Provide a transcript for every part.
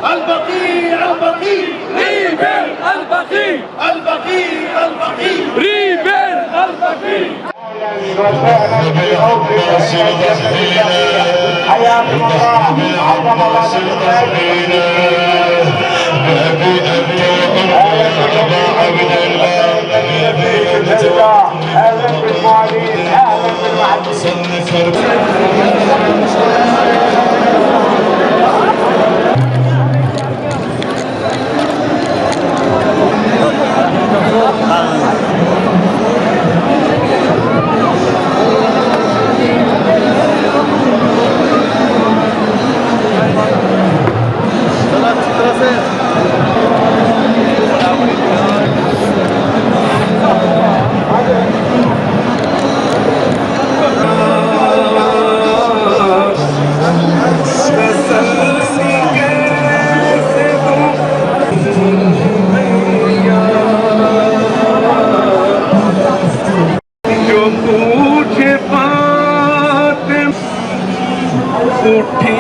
البقيع البقيع ريبل البقيع البقيع البقيع ريبل البقيع حياكم الله عظم الله أبي أبا عبد الله اهلا بالمعيدين اهلا بالمعلمين उठी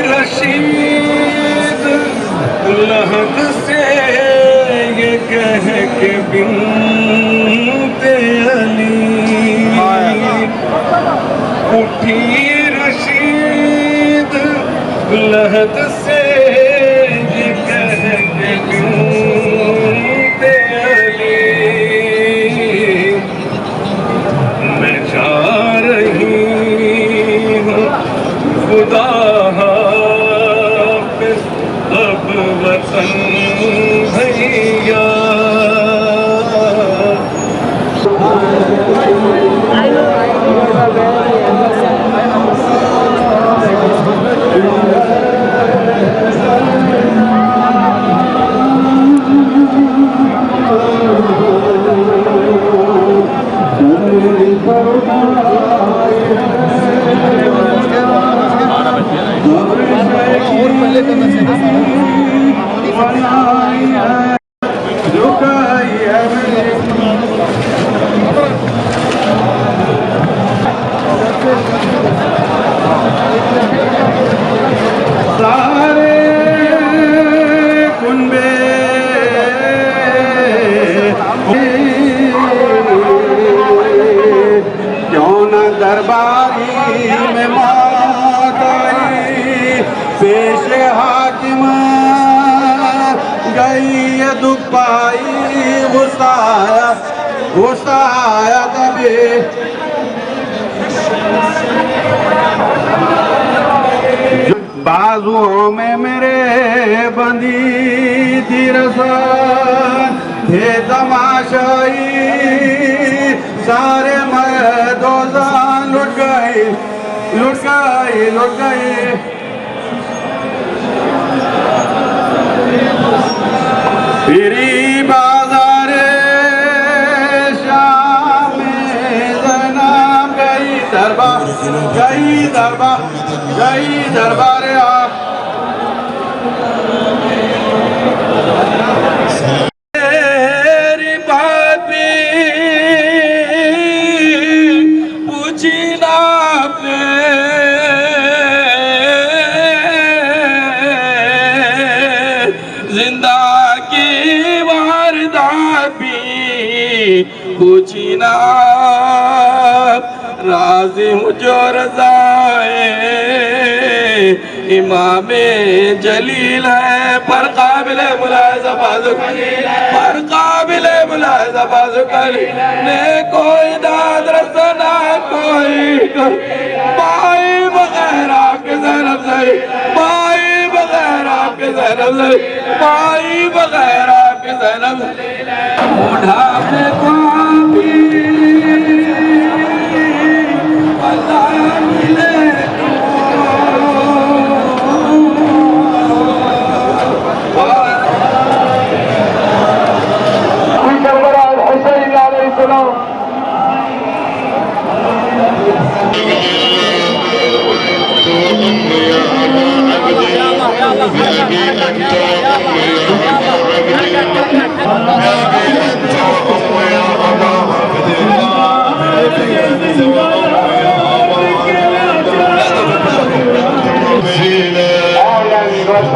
रशीद लहद से ये कह के बिनते अली उठी रशीद लहद से ये कह के बिनते अली मैं जा रही हूँ खुदा हाफ़िज़ अब वतन भैया दरबारी में मौत आई पेश हाकिम गई दुख पाई गुस्साया तभी बाजुओं में मेरे बंदी थी रसन थे तमाशाई सारे मर्दोजान लुट गए फिरी बाजार शाम में जनाब गई दरबार आप पूछी ना राज़ी हूँ जो रज़ाए इमाम जलील है पर काबिले मुलाज़ा ने कोई दाद रसना कोई पाई बगैर आपके ज़रब सही पाई बगैर आपके ज़रब सही पाई बगैर आपके ज़रब उठाने को अल्लाह मिले हुसैन अलैहिस्सलाम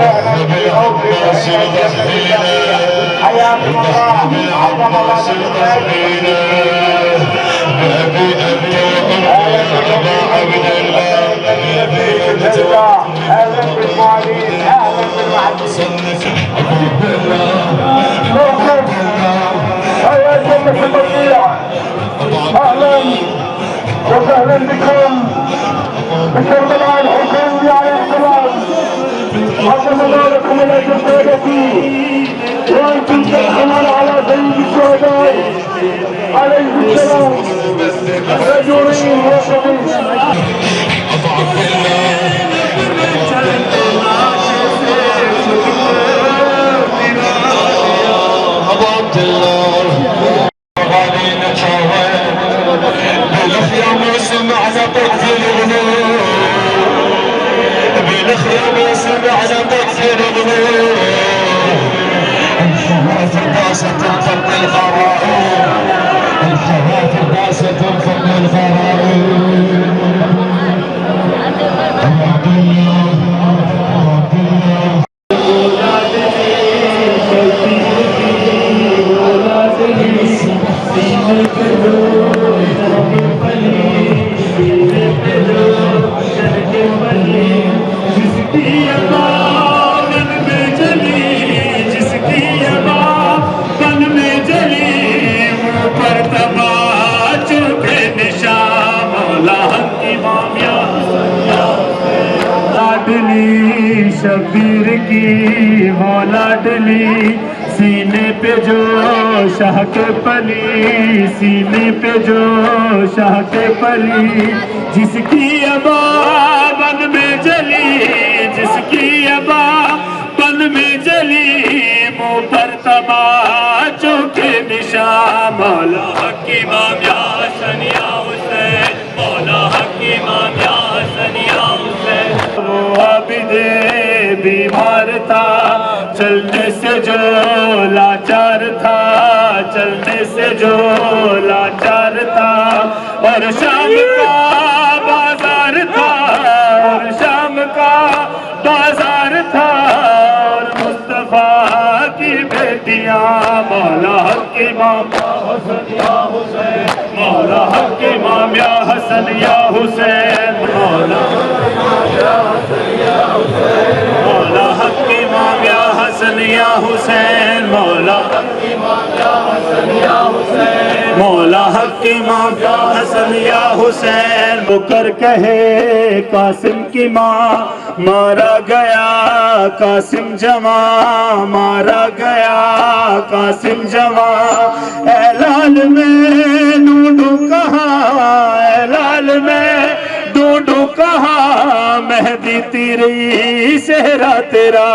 بالعباس الغفينة حياكم الله عظم الله الغفينة بأبي أبا عبد الله اهلا بالمعلمين اهلا بالمعلمين يا جنة البقيع اهلا وسهلا بكم بكربلاء الحسين عليه السلام عظم الله لكم الاجر سيدتي وانتم تحكمون على سيد الشهداء عليه السلام رجلين وشبيه أضعف الله أبو عبد الله غالينا شاوين بالخيام سمعنا تكفير الغنور بالخيام سمعنا تكفير الغنور الحوافر باسة فضل الغرائب الحوافر باسة فضل الغرائب أبو عبد الله أبو عبد الله शबीर की वो लाडली सीने पे जो शाह के पली सीने पे जो शाह के पली जिसकी अबा बन में जली जिसकी अबा बन में जली मुँह पर तमाचों के निशान मौला की मामिया सनिया हुसैन मौला की मामिया सनिया हुसैन वो आबिदे बीमार था चलने से जो लाचार था चलने से जो लाचार था और शाम का बाजार था और शाम का बाजार था और मुस्तफा की बेटियां मौला हक इमाम हसन या हुसैन मौला हक इमाम या हसन या हुसैन मौला मौला हक इमाम या हसन या हुसैन मौला मौला हक इमाम या हसन या हुसैन बुकर कहे कासिम की माँ मारा गया कासिम जमा मारा गया कासिम जमा ऐलान में ढूंढू कहाँ ऐलान में ढूंढू कहाँ मेहदी तेरी सेहरा तेरा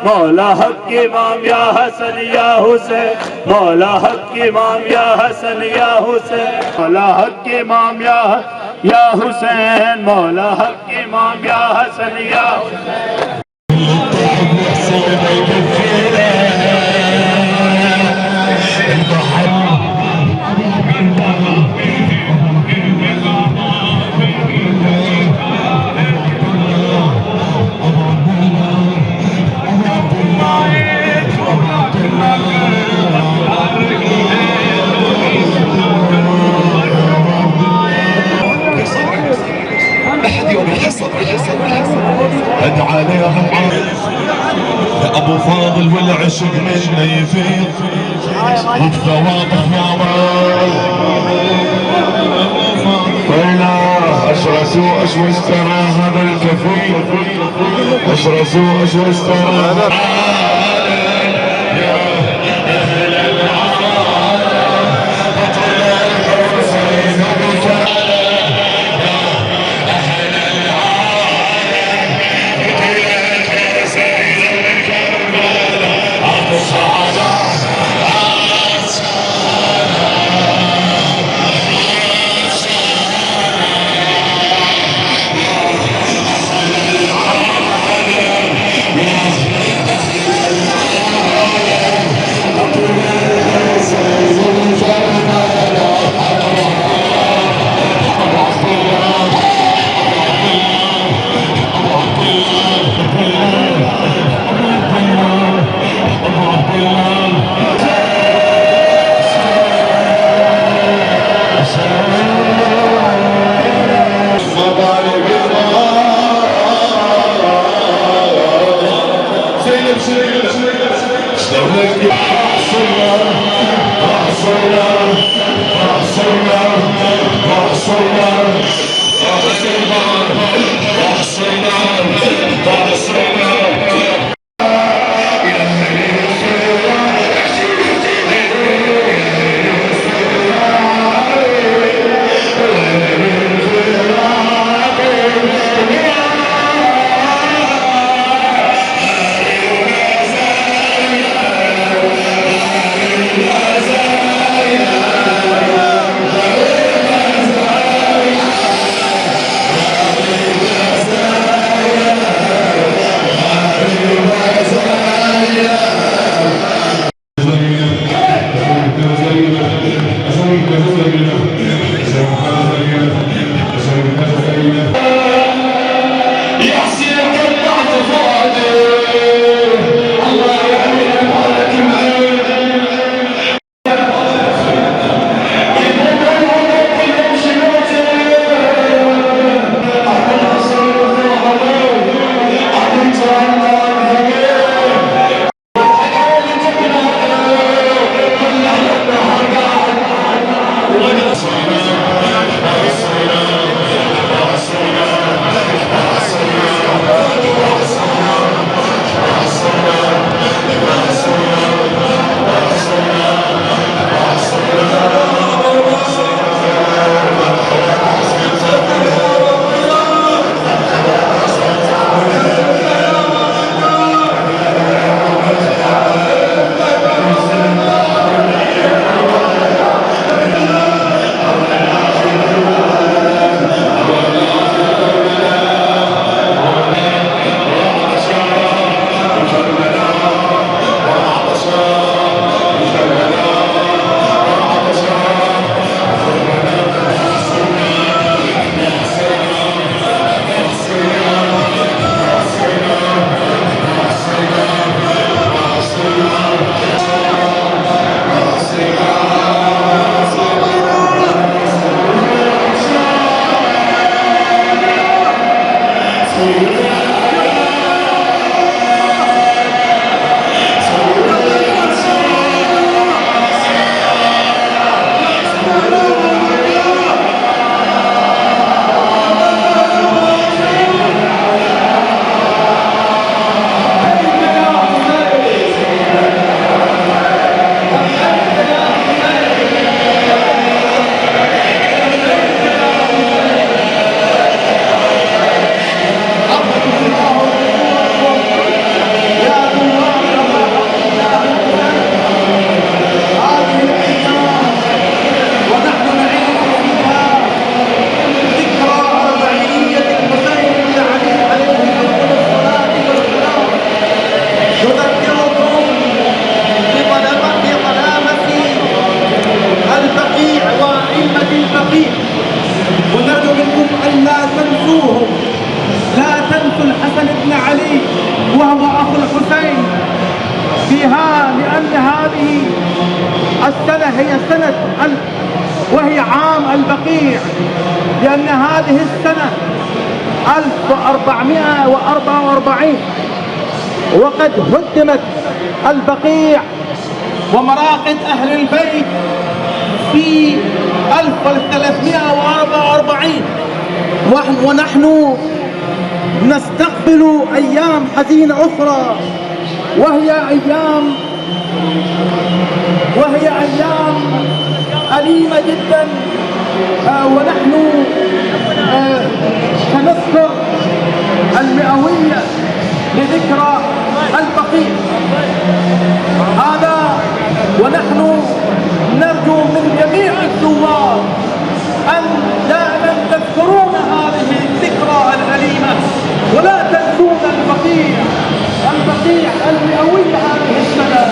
मौला हक इमाम या हसन या हुसैन मौला हक इमाम या हसन या हुसैन मौला हक इमाम या हुसैन मौला हक इमाम या हसन या ادعى لهم يا ابو فاضل والعشق منا يفيض والثواب ثواب ويلا اشرسوا اشو اشترى هذا الكفيل اشرسوا اشو اشترى السنة هي سنة وهي عام البقيع، لأن هذه السنة 1444 وقد هدمت البقيع ومراقد أهل البيت في 1344 ونحن نستقبل أيام حزينة أخرى وهي أيام أليمة جدا، ونحن سنذكر المئوية لذكرى البقيع هذا، ونحن نرجو من جميع الزوار أن دائما تذكرون هذه الذكرى الأليمة ولا تنسون البقيع المئوية. هذه السنة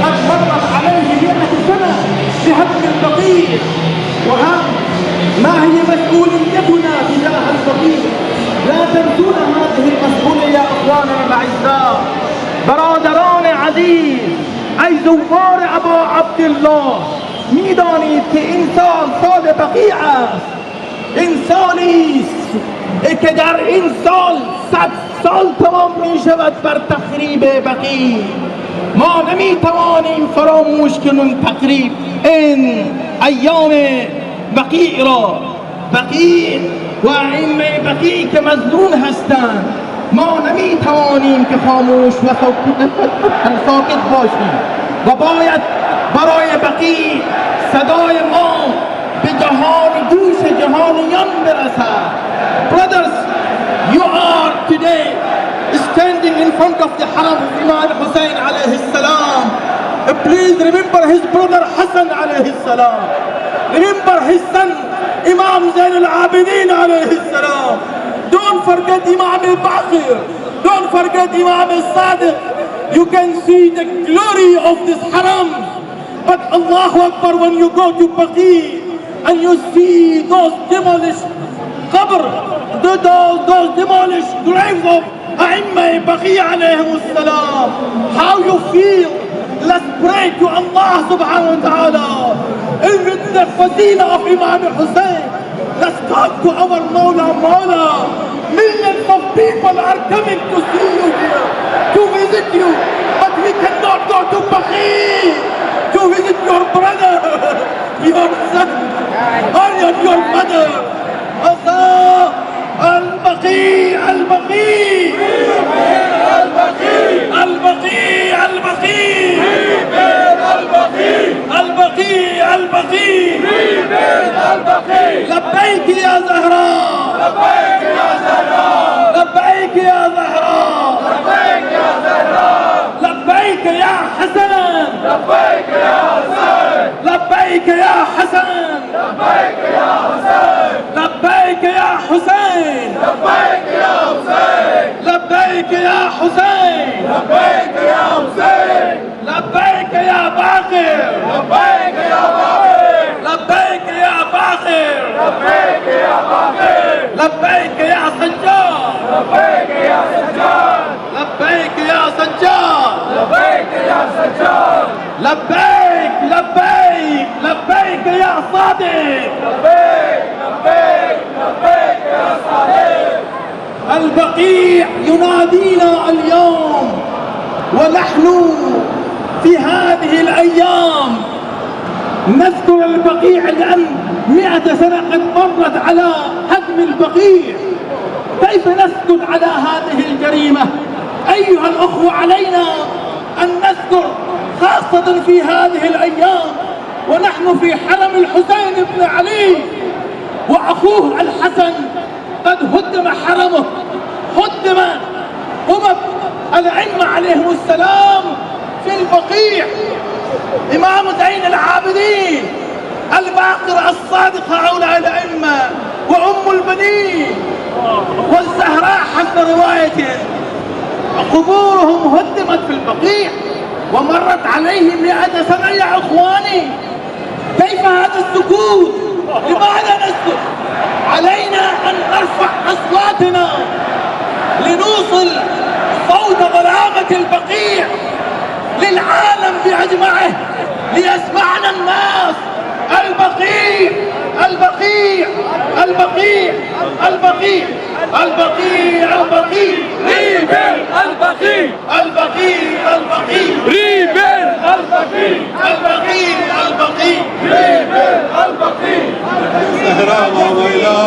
قد مرت عليه 100 سنة بهدم البقيع، ما هي مسؤوليتنا تجاه البقيع؟ لا تنسون هذه المسؤولية يا أخواننا الأعزاء. برادران عزیز، ای زوار ابا عبدالله، میدانید که این سال بقیع است، انسانی است که در این سال 100 سال تمام می شود بر تخریب بقیع. ما نمیتوانیم فراموش کنیم تقریب این ایام بقیع را. بقیع و ائمه بقیع که مظنون هستند، ما نمیتوانیم که خاموش و ساکت باشیم و باید برای بقیع صدای ما به جهان گوش جهانیان برسد. Brothers, you are today standing in front of the haram of Imam Hussein alayhi salam. Please remember his brother Hassan alayhi salam. Remember his son Imam Zain al-Abidin alayhi salam. Don't forget Imam al-Baqir. Don't forget Imam al-Sadiq. You can see the glory of this haram. But Allahu Akbar, when you go to Baqi and you see those demolished qabr, those demolished graves of A'imma Baqi alayhim salam, how you feel? Let's pray to Allah subhanahu wa ta'ala. In the fadila of Imam Hussein, let's talk to our Mawla. Millions of people are coming to see you here, to visit you, but we cannot go to Baqi to visit your brother, your son, or your mother. Al-Baqi, Al-Baqi, Al-Baqi, Al-Baqi, Al-Baqi, Al-Baqi, Al-Baqi, Al-Baqi, Al-Baqi. لبيك يا زهراء، لبيك يا زهراء، لبيك يا زهراء، لبيك يا زهراء، لبيك يا حسن، لبيك يا حسين، لبيك يا حسن، لبيك يا حسين، لبيك يا حسين، لبيك يا حسين، لبيك يا حسين، لبيك يا حسين، لبيك يا باقر، لبيك يا باقر، لبيك يا باقر، لبيك يا باقر، لبيك يا سجاد، لبيك يا سجاد، لبيك يا سجاد، لبيك يا سجاد، لبيك لبيك لبيك يا صادق، لبيك لبيك لبيك يا صادق. البقيع ينادينا اليوم، ونحن في هذه الأيام نذكر البقيع لأن 100 سنة قد مرت على هدم البقيع. كيف نسكت على هذه الجريمة؟ أيها الأخوة، علينا أن نذكر خاصة في هذه الأيام ونحن في حرم الحسين بن علي وأخوه الحسن قد هدم حرمه، هدم قبب الأئمة عليهم السلام في البقيع. إمام زين العابدين، الباقر الصادق، هؤلاء الأئمة وأم البنين والزهراء حسب رواية قبورهم هدمت في البقيع ومرت عليهم 100 سنة. يا إخواني، كيف هذا السكوت؟ لماذا نسكت؟ علينا أن نرفع أصواتنا لنوصل صوت ظلامة البقيع للعالم بأجمعه ليسمعنا الناس. البقيع، البقيع، البقيع، البقيع، البقيع، البقيع، ريبل البقيع، البقيع، البقيع، ريبل البقيع، البقيع، البقيع، ريبل البقيع. زهراء وويلا،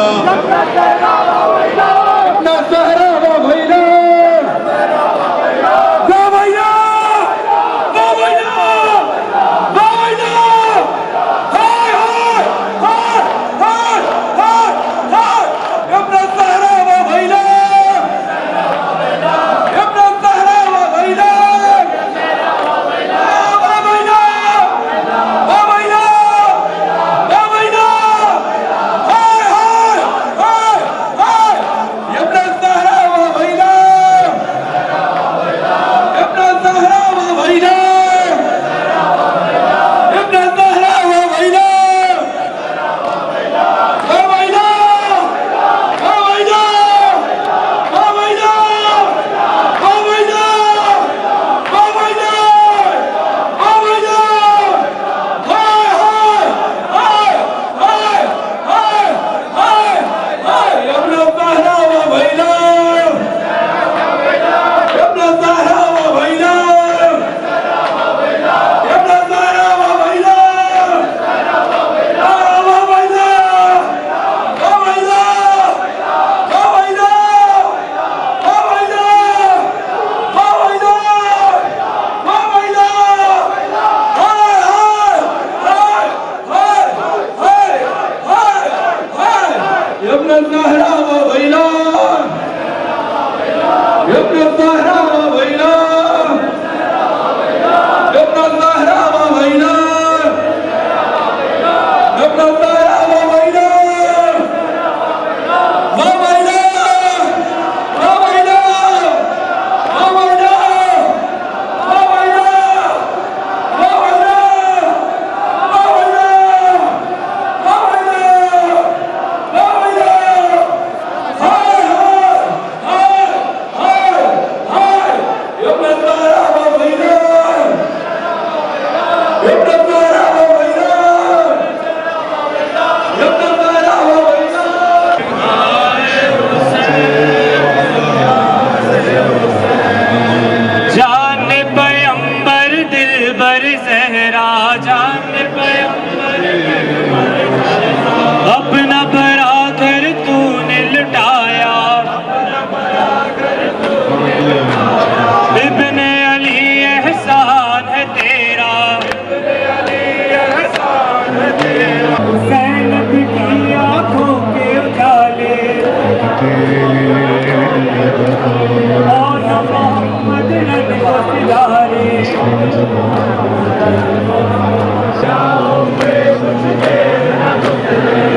زهراء وغيلان.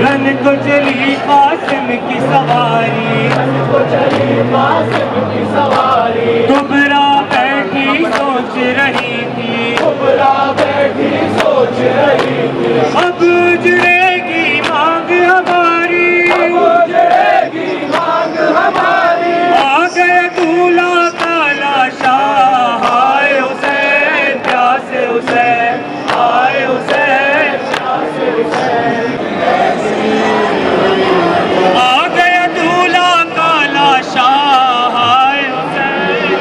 रन को चली कासिम की सवारी, कुबरा बैठी सोच रही थी, अब जुड़ेगी मांग हमारी, आ गए दूल्हा काला शाह, हाय हुसैन प्यासे हुसैन, हाय हुसैन प्यासे हुसैन, आ गया दूल्हा काला शाह, हाय हुसैन।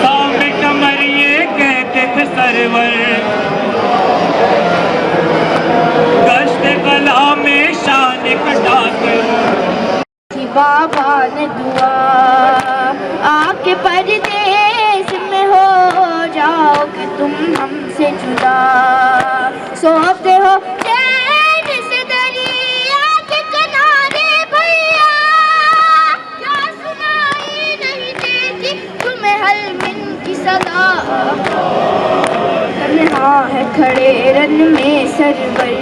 सामने कमर ये कहते थे सरवर, गश्त कला में शान कटाते, बाबा ने दुआ आके परदेस में हो जाओ कि तुम हमसे जुदा, सोते हो चैन से दरिया के किनारे भैया, क्या सुनाई नहीं देती तुम्हें हलमिन की सदा, तन्हा है खड़े रन में सरवर,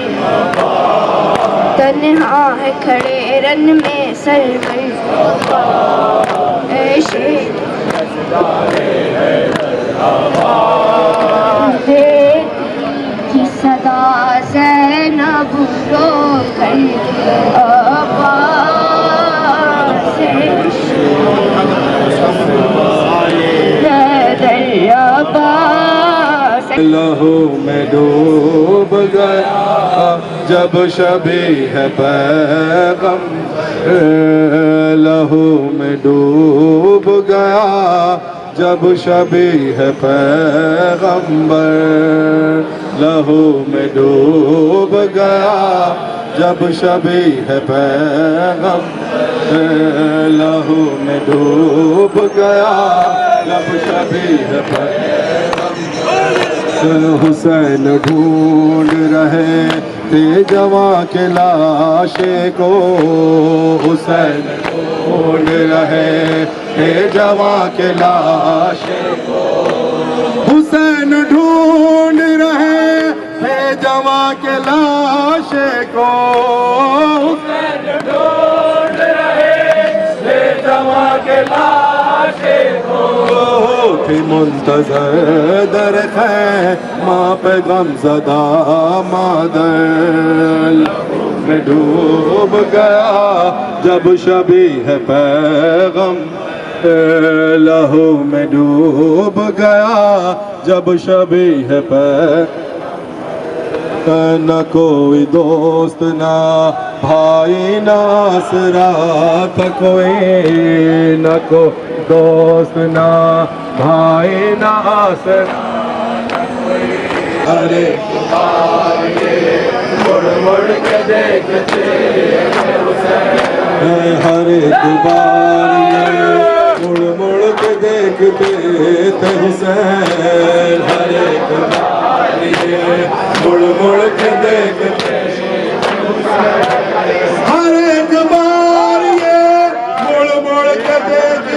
तन्हा है खड़े रन में सरवर, ऐशे की सदा ज़ैनब रो कर आवाज़ लहू में डूब गया जब शबी है पैगम, लहू में डूब गया जब शबी है पैगंबर, लहू में डूब गया जब शबी है पैगम, लहू में डूब गया जब शबी है पैगम, हुसैन ढूंढ रहे थे जवां के लाशे को, हुसैन ढूंढ रहे थे जवां के लाशे को, हुसैन ढूंढ रहे थे जवां के लाशे को, हुसैन ढूंढ रहे थे जवां के लाशे को, थी मुंतज़र दर माँ पे गमज़दा मादर, में डूब गया जब शबी है पैगम, लहू में डूब गया जब शबी है पैगम, न कोई दोस्त ना भाई नासरा था कोई, न को दोस्त ना भाई नासरा, अरे मुड़ मुड़ के देखते हर एक बार ये मुड़ मुड़ के देखते थे हुसैन, हर एक बार ये मुड़ मुड़ के देखते, हर एक बार ये मुड़ मुड़ के देखते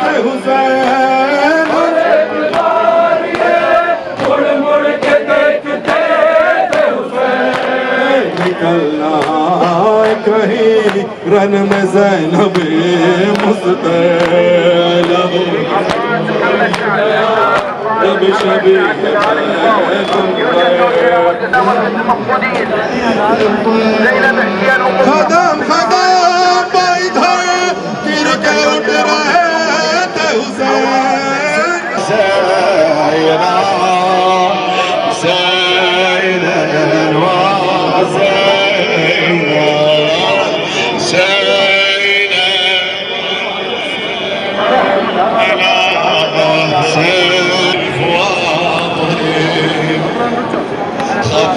थे हुसैन, हर एक बार ये मुड़ मुड़ के देखते थे हुसैन, निकलना कहीं रन में ज़ैनब मुस्तलब, जब शबी खदम खदम पर इधर गिर के उठ रहे थे हुसैन, ज़ैना ज़ैना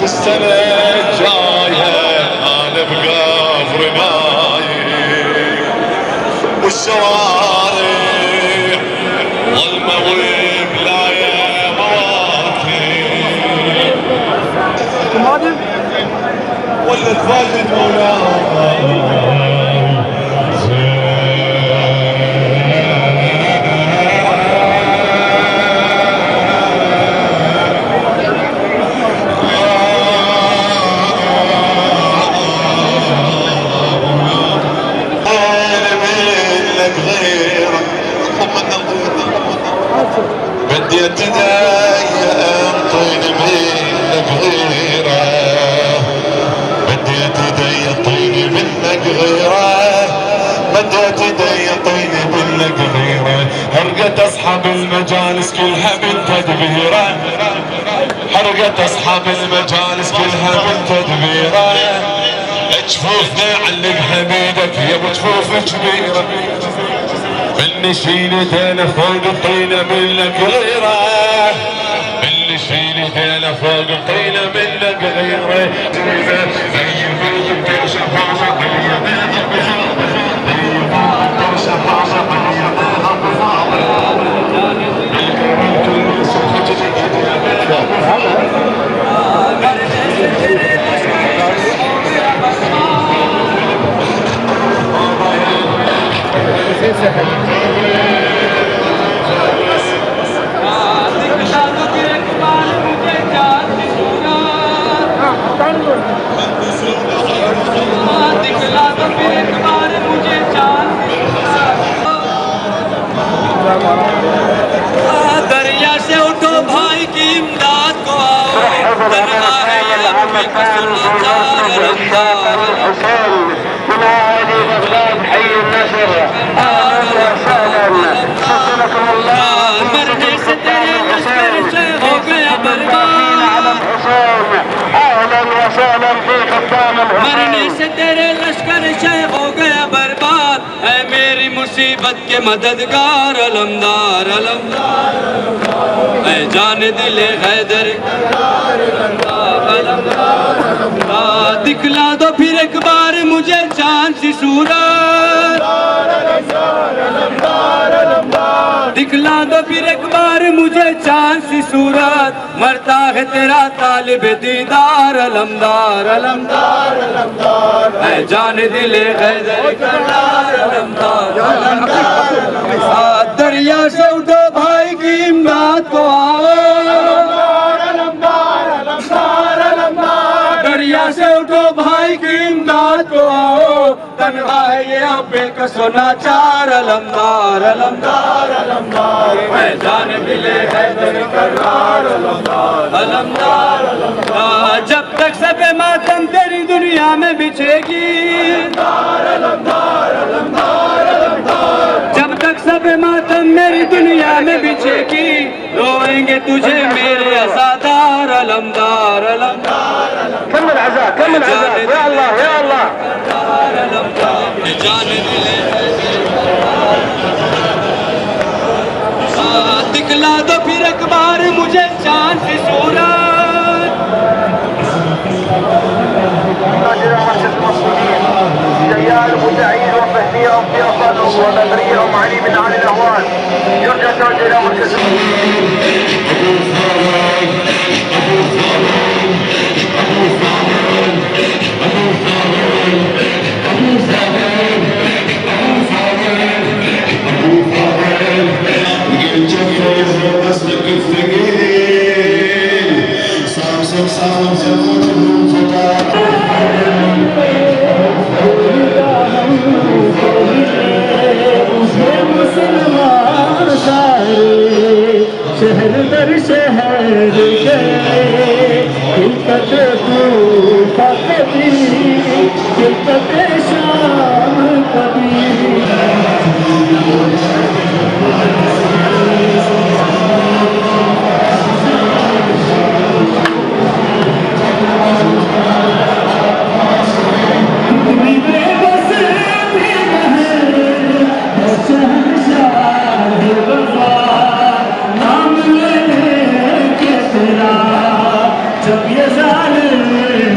السنة الجاية نبقى في رماية والشوارع ظلمة وبلاية مواكب ولا تفاجئ مولاي مديت ايدي انطيني منك غيره، مديت ايدي انطيني منك غيره، مديت ايدي انطيني منك غيره. حرقت اصحاب المجالس كلها من تدبيره، حرقت اصحاب المجالس كلها من تدبيره. جفوفنا علق حميدك يا ابو جفوف كبيره، من نشيل دينا فوق الطينه منك غيره، من نشيل دينا فوق الطينه منك غيره. दरिया से उठो भाई की इमदाद को आओ, तन्हा है ये अम्मी का सुल्तान रमदार। मरने से तेरे लश्कर से हो गया बर्बाद, मरने से तेरे लश्कर से हो गया बर्बाद। है मेरी मुसीबत के मददगार अलमदार अलमदार, है जान दिले हैदर अलमदार। दिखला दो फिर एक बार मुझे चांद सी सूरत, दिखला दो फिर एक बार मुझे चांद सी सूरत। मरता है तेरा तालिब दीदार अलमदार अलमदार अलमदार, है जान दिले हैदर करार अलमदार अलमदार। दरिया से उठो भाई की इमदाद को आओ, दरिया से उठो भाई की इमदाद को आओ। तन्हा है ये अब्बे का सोना चार अलमदार अलमदार अलमदार, मैं जान मिले हैदर करार अलमदार अलमदार अलमदार। जब तक सबे मातम तेरी दुनिया में बिछेगी, जब तक सबे मातम मेरी दुनिया में बिछेगी, रोएंगे तुझे मेरे अज़ादार अलमदार अलमदार। كمل عزاء كمل عزاء يا الله يا الله. जान दिले दिखला दो फिर एक बार मुझे चांद सी सूरत। جيال مدعين وفهمية وفيصل وبدرية ومعلي من أهل الأهوال يرجع توجه إلى مركز शहर दर शहर गए, खिलकत तूफा कभी, खिलकत शाम कभी। जब ये जालिम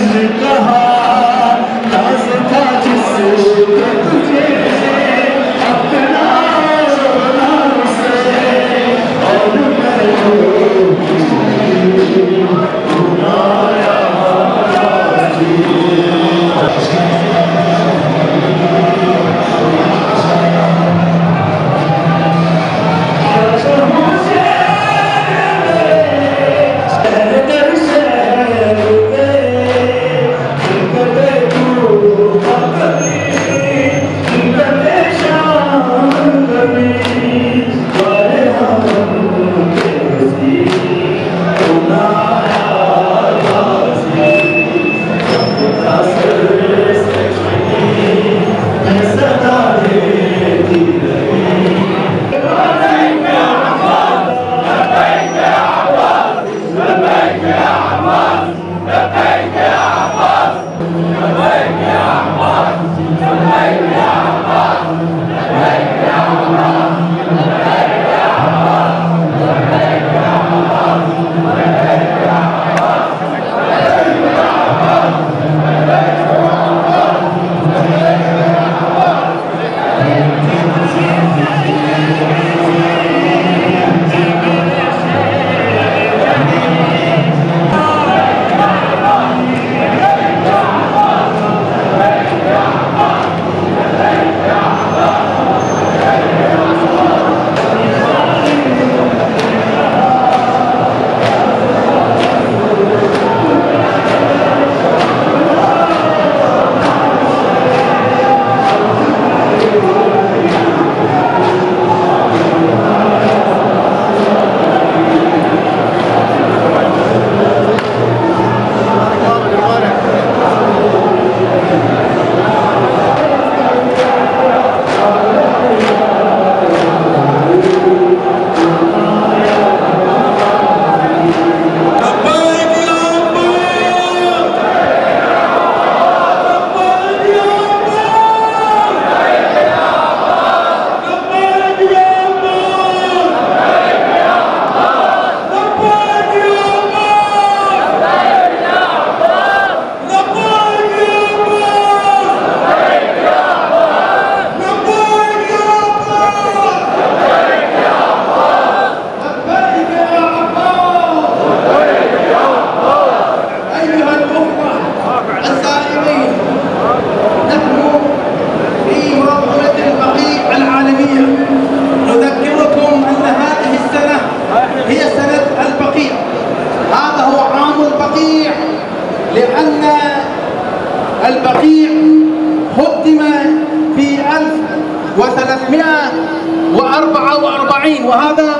1444 وهذا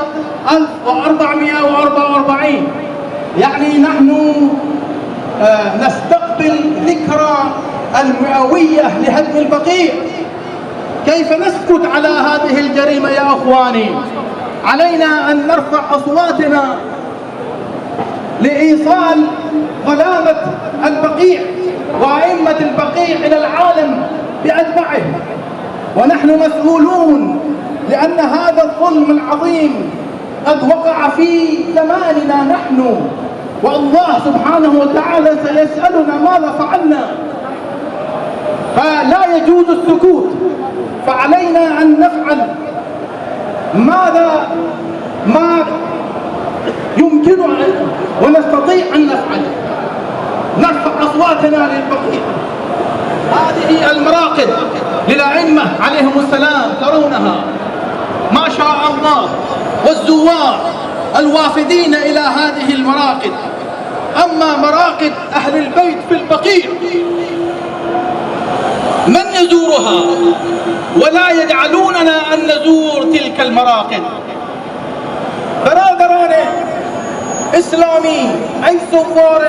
1444. يعني نحن نستقبل ذكرى المئوية لهدم البقيع. كيف نسكت على هذه الجريمة يا أخواني؟ علينا أن نرفع أصواتنا لإيصال ظلامة البقيع وأئمة البقيع إلى العالم بأجمعه، ونحن مسؤولون لأن هذا الظلم العظيم قد وقع في زماننا نحن، والله سبحانه وتعالى سيسألنا ماذا فعلنا، فلا يجوز السكوت، فعلينا أن نفعل ما يمكن ونستطيع أن نفعل. نرفع أصواتنا للبقيع. هذه المراقد للأئمة عليهم السلام ترونها ما شاء الله، والزوار الوافدين إلى هذه المراقد. أما مراقد أهل البيت في البقيع من يزورها ولا يجعلوننا أن نزور تلك المراقد. برادران إسلامي أي زوار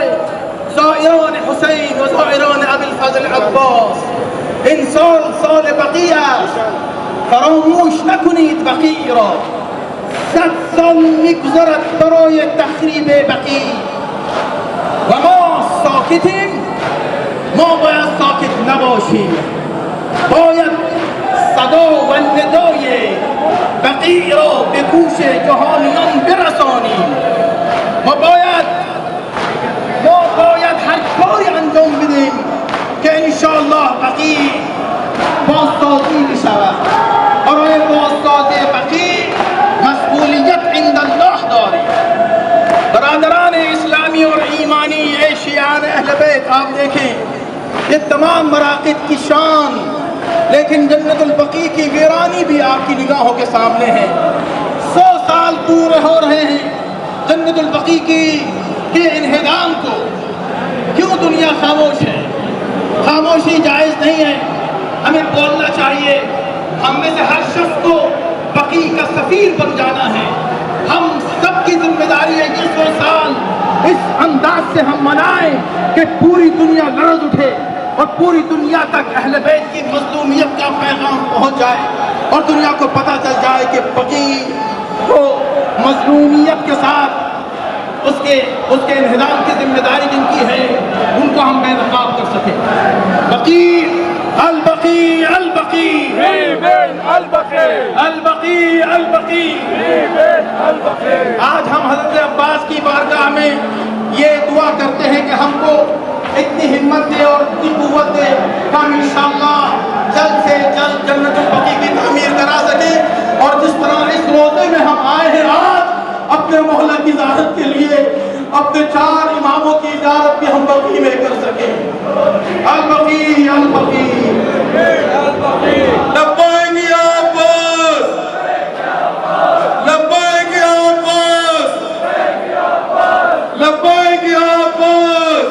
زائران حسين وزائران أبي الفضل عباس، إن سال بقیع فراموش نکنید بقیع را. 100 سال میگذرد برای تخریب بقیع و ما ساکتیم. ما باید ساکت نباشیم، باید صدا و ندای بقیع را به گوش جهانیان برسانیم. ما باید هر کاری انجام بدیم که انشاءالله بقیع بازسازی بشود. برای بازسازی بقیع مسئولیت عند الله داریم. برادران اسلامی और ईमानी शियान अहले बैत, आप देखें ये तमाम मराक़िद की शान, लेकिन जन्नतुल बकी की वीरानी भी आपकी निगाहों के सामने है। 100 साल पूरे हो रहे हैं जन्नतुल बकी के इन्हिदाम को। क्यों दुनिया खामोश है? खामोशी जायज़ नहीं है, हमें बोलना चाहिए। हम में से हर शख्स को बकी का सफीर बन जाना है। हम सबकी जिम्मेदारी है कि 100 साल इस अंदाज से हम मनाएं कि पूरी दुनिया लरज़ उठे और पूरी दुनिया तक अहले बैत की मज़लूमियत का पैगाम पहुंच जाए और दुनिया को पता चल जाए कि बकी को मज़लूमियत के साथ उसके इन्हिदाम की जिम्मेदारी जिनकी है उनको हम बेनकाब कर सकें। बकी अल-बकी अल-बकी अल-बकी अल-बकी। आज हम हज़रत अब्बास की बारगाह में ये दुआ करते हैं कि हमको इतनी हिम्मत दे और इतनी क़ुव्वत दे कि हम इंशाअल्लाह जल्द से जल्द जन्नतुल बकी की तामीर करा सकें। और जिस तरह इस रोज़े में हम आए हैं आज अपने मोहल्ला की ज़ियारत के लिए, अपने 4 इमामों की ज़ियारत भी हम बकी में कर सकें। अल-बकी अल-बकी लब्बैक या अब्बास, लब्बैक या अब्बास, लब्बैक या अब्बास,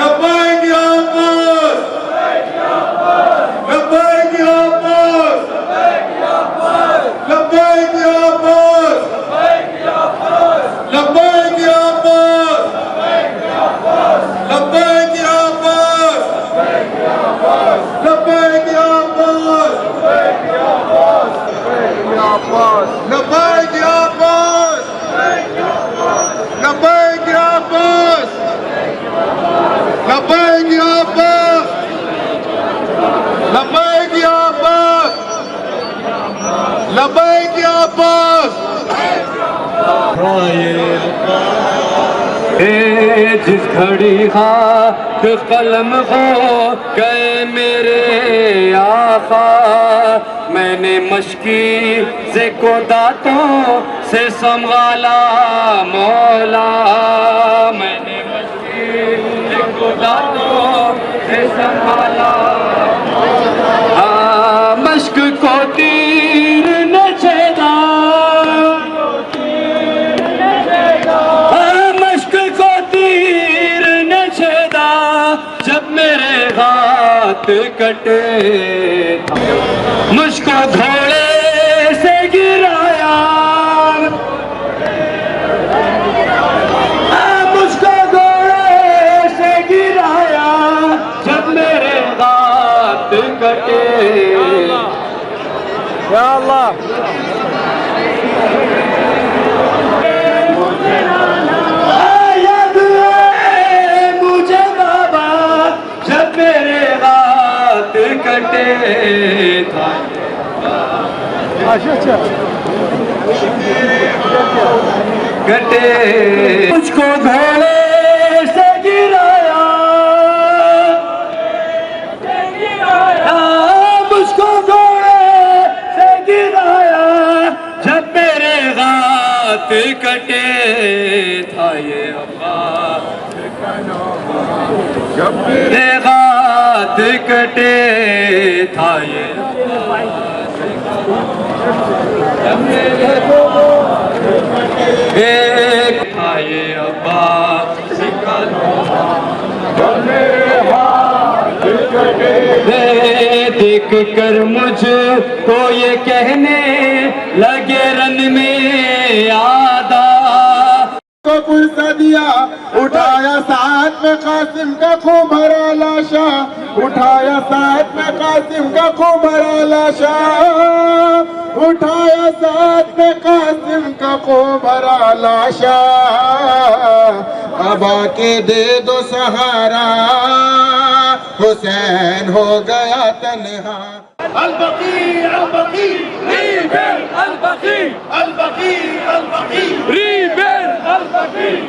लब्बैक या अब्बास, लब्बैक या अब्बास, लब्बैक या अब्बास, लब्बैक या अब्बास, लब्बैक या अब्बास, लब्बैक या अब्बास, लब्बैक या अब्बास, लब्बैक या अब्बास, लब्बैक या अब्बास, लब्बैक या अब्बास, लब्बैक या अब्बास। जिस घड़ी हाथ कलम हो गए मेरे आका, मैंने मशकी से को दांतों से संभाला मौला, मैंने मशकी से को दांतों से संभाला। मश्क को तीर न छेदा, मश्क को तीर न छेदा, जब मेरे हाथ कटे मुझको घोड़े मुझे बाबा जब मेरे हाथ कटे था कटे मुझको घोड़े से गिराया मुझको घोड़े से गिराया जब मेरे हाथ कटे था ये अब्बा जब मेरे हाथ कटे था ये एक था ये अब्बा देख कर मुझ को ये कहने लगे रन में आदा को पुरसा दिया उठाया साथ में कासिम का खूब भरा लाशा उठाया साथ में कासिम का खूब भरा लाशा उठाया साथ में कासिम का खूब भरा लाशा अब आके दे दो सहारा हुसैन हो गया तन्हा البقيع البقيع البقيع البقيع البقيع ريبر البقيع